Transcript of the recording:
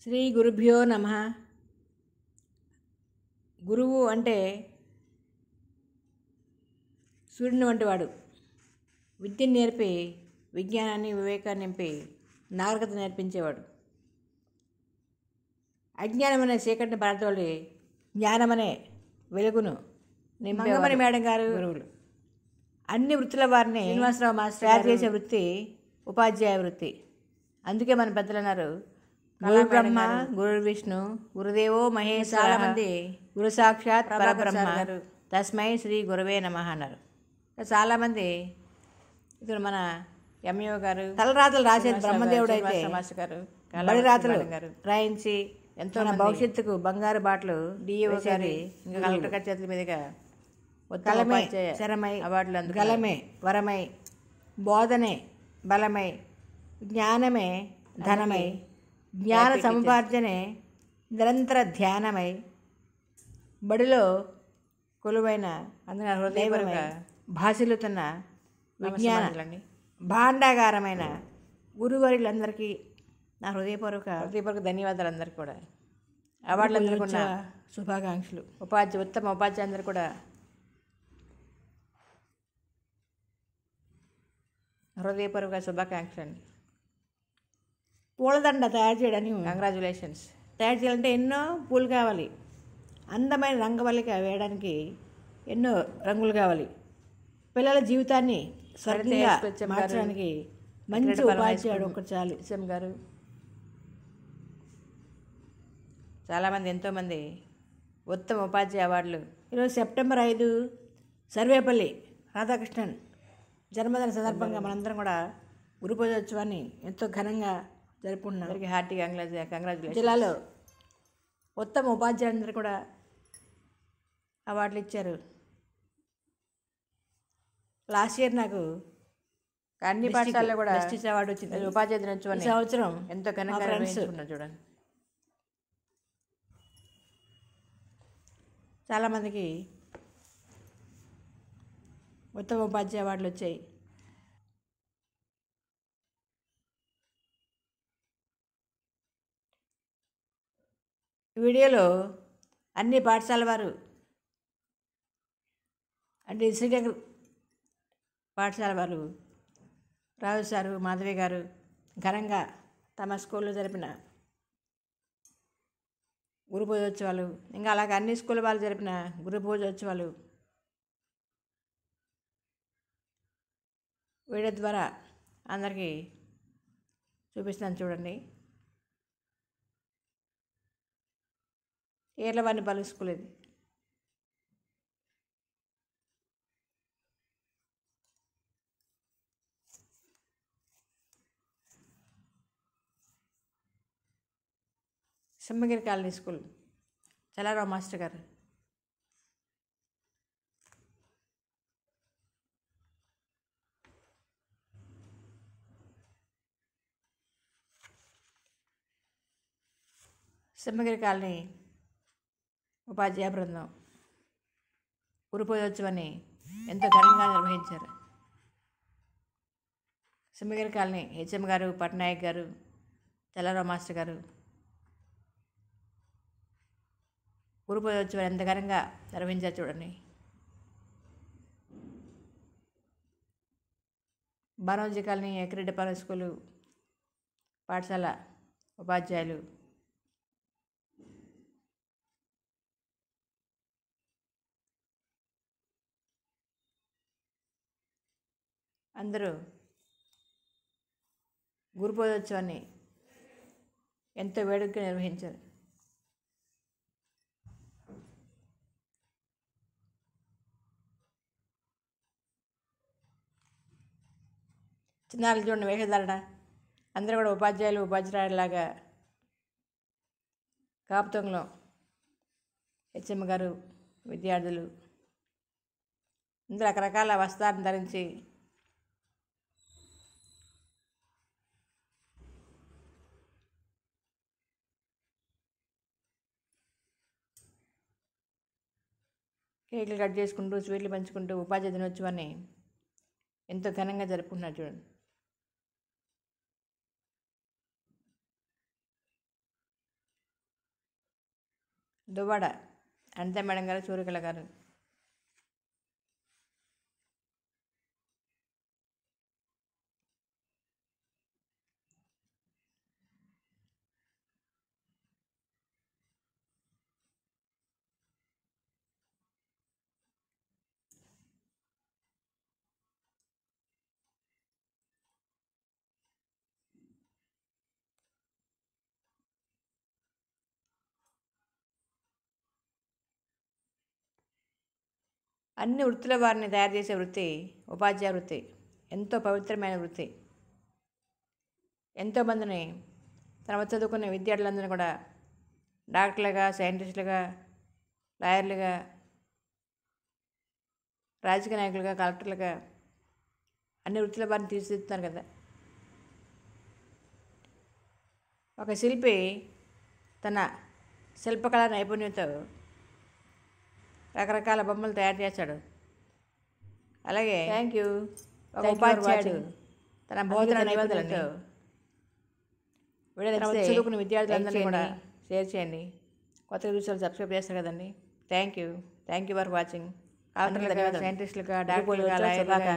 శ్రీ గురుభ్యో నమః. గురువు అంటే సూర్యుని వంటి వాడు. విద్యను నేర్పి విజ్ఞానాన్ని వివేకాన్ని నింపి నాగరికత నేర్పించేవాడు. అజ్ఞానమనే చీకటిని పారతోలి జ్ఞానమనే వెలుగును నింపేవారు మేడం గారు గురువులు. అన్ని వృత్తుల వారిని శ్రీనివాసరావు మాస్టర్ తయారు చేసే వృత్తి ఉపాధ్యాయ వృత్తి. అందుకే మన పెద్దలు అన్నారు, గురు బ్రహ్మ గురు విష్ణు గురుదేవో మహేశ్వర. చాలామంది గురు సాక్షాత్ పరబ్రహ్మ తస్మై శ్రీ గురవే నమః అన్నారు. చాలామంది ఇక్కడ మన ఎంఏఓ గారు తలరాతలు రాసేది బ్రహ్మదేవుడు అయితే మాస్టర్ గారు బడి రాతలు రాయించి ఎంతో భవిష్యత్తుకు బంగారు బాటలు డిఓ గారి ఇంకా కలెక్టర్ గారి చేతుల మీదుగా కలమే శరమై అవార్డులు అందుకు గలమే వరమై బోధనే బలమై జ్ఞానమే ధనమై జ్ఞాన సముపార్జనే నిరంతర ధ్యానమై బడిలో కొలువైన అందున హృదయపరమై భాషలుతున్న విజ్ఞాన భాండాగారమైన గురువరులందరికీ నా హృదయపూర్వక ధన్యవాదాలు. అందరికీ కూడా అవార్డులు అందుకున్న శుభాకాంక్షలు. ఉత్తమ ఉపాధ్యాయులు అందరూ కూడా హృదయపూర్వక శుభాకాంక్షలు అండి. పూలదండ తయారు చేయడానికి కంగ్రాచులేషన్స్. తయారు చేయాలంటే ఎన్నో పూలు కావాలి. అందమైన రంగవల్లిక వేయడానికి ఎన్నో రంగులు కావాలి. పిల్లల జీవితాన్ని స్వర్గంగా మార్చడానికి మంచి ఉపాధ్యాయుడు ఒకటి చాలు. ఎస్ఎం గారు చాలామంది ఎంతోమంది ఉత్తమ ఉపాధ్యాయ అవార్డులు. ఈరోజు సెప్టెంబర్ 5 సర్వేపల్లి రాధాకృష్ణన్ జన్మదిన సందర్భంగా మనందరం కూడా గురు పూజోత్సవాన్ని ఎంతో ఘనంగా జరుపుకుంటున్నాం. అందరికీ హార్టీ కంగ్రాచులేషన్. జిల్లాలో ఉత్తమ ఉపాధ్యాయులందరూ కూడా అవార్డులు ఇచ్చారు. లాస్ట్ ఇయర్ నాకు అన్ని పాఠశాలలో కూడా జస్టిస్ అవార్డు వచ్చింది. ఉపాధ్యాయ దినోత్సవం సంవత్సరం ఎంతో ఘనంగా నిర్వహించుకున్నాం. చూడండి, చాలామందికి ఉత్తమ ఉపాధ్యాయ అవార్డులు వచ్చాయి. ఈ వీడియోలో అన్ని పాఠశాల వారు అంటే శ్రీనగర్ పాఠశాల వారు రాజు సారు మాధవి గారు ఘనంగా తమ స్కూల్లో జరిపిన గురు పూజోత్సవాలు, ఇంకా అలాగే అన్ని స్కూల్ వాళ్ళు జరిపిన గురు పూజోత్సవాలు వీడియో ద్వారా అందరికీ చూపిస్తాను. చూడండి, ఏర్లవాణి పలు స్కూల్ ఇది. సింహగిరి కాలనీ స్కూల్ చలారావు మాస్టర్ గారు. సింహగిరి కాలనీ ఉపాధ్యాయ బృందం గురు పూజోత్సవాన్ని ఎంతో ఘనంగా నిర్వహించారు. సింహగిరి కాలనీ హెచ్ఎం గారు, పట్నాయక్ గారు, చలారావు మాస్టర్ గారు గురు పూజోత్సవాన్ని ఎంత ఘనంగా నిర్వహించారు చూడండి. బానోజీ కాలనీ ఎక్రెడ్డిపాలెం స్కూలు పాఠశాల ఉపాధ్యాయులు అందరూ గురు పూజోత్సవాన్ని ఎంతో వేడుకగా నిర్వహించారు. చిన్నాళ్ళు చూడండి వేషధారణ, అందరూ కూడా ఉపాధ్యాయులు ఉపాధ్యాయులాగా కాపుతంలో హెచ్ఎం గారు విద్యార్థులు అందరూ రకరకాల వస్త్రాలను ధరించి కేకులు కట్ చేసుకుంటూ స్వీట్లు పంచుకుంటూ ఉపాధ్యాయ దినోత్సవాన్ని ఎంతో ఘనంగా జరుపుకుంటున్నారు చూడండి. దువ్వాడ అనిత మేడం గారు, సూర్యకళ గారు. అన్ని వృత్తుల వారిని తయారు చేసే వృత్తి ఉపాధ్యాయ వృత్తి. ఎంతో పవిత్రమైన వృత్తి. ఎంతోమందిని తన వద్ద చదువుకునే విద్యార్థులందరినీ కూడా డాక్టర్లుగా, సైంటిస్టులుగా, లాయర్లుగా, రాజకీయ నాయకులుగా, కలెక్టర్లుగా అన్ని వృత్తుల వారిని తీర్చిదిద్దుతున్నారు కదా. ఒక శిల్పి తన శిల్పకళా నైపుణ్యంతో రకరకాల బొమ్మలు తయారు చేస్తాడు. అలాగే ఒక ఉపాధ్యాయుడు తన బోధన నైపుణ్యంతో చదువుకున్న విద్యార్థులందరినీ కూడా షేర్ చేయండి. కొత్తగా చూసి సబ్స్క్రైబ్ చేస్తారు కదండి. Thank you for watching. సైంటిస్టులుగా, డాక్టర్లుగా, లాయర్లుగా